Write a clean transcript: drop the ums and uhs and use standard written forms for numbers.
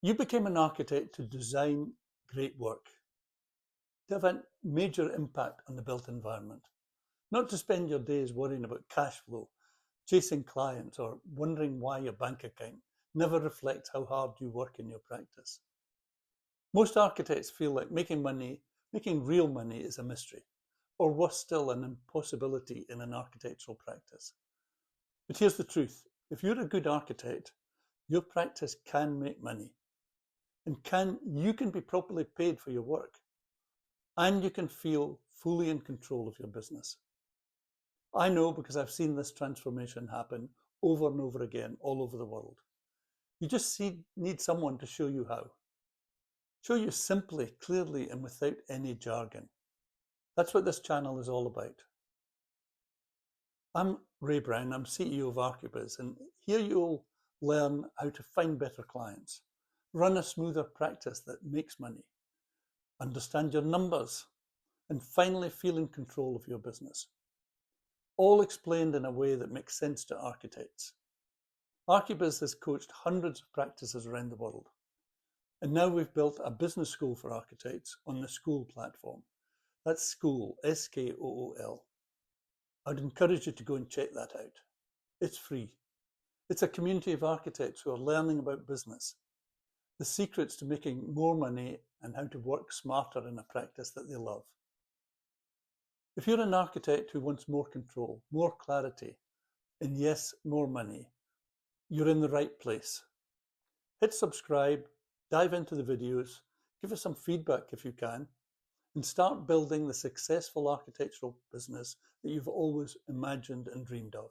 You became an architect to design great work, to have a major impact on the built environment, not to spend your days worrying about cash flow, chasing clients, or wondering why your bank account never reflects how hard you work in your practice. Most architects feel like making real money is a mystery, or worse still, an impossibility in an architectural practice. But here's the truth. If you're a good architect, your practice can make money, and you can be properly paid for your work, and you can feel fully in control of your business. I know because I've seen this transformation happen over and over again all over the world. You just need someone to show you how. Show you simply, clearly, and without any jargon. That's what this channel is all about. I'm Ray Brown, I'm CEO of Archibiz, and here you'll learn how to find better clients, run a smoother practice that makes money, understand your numbers, and finally feel in control of your business. All explained in a way that makes sense to architects. Archibiz has coached hundreds of practices around the world. And now we've built a business school for architects on the School platform. That's School, S-K-O-O-L. I'd encourage you to go and check that out. It's free. It's a community of architects who are learning about business, the secrets to making more money and how to work smarter in a practice that they love. If you're an architect who wants more control, more clarity, and yes, more money, you're in the right place. Hit subscribe, dive into the videos, give us some feedback if you can, and start building the successful architectural business that you've always imagined and dreamed of.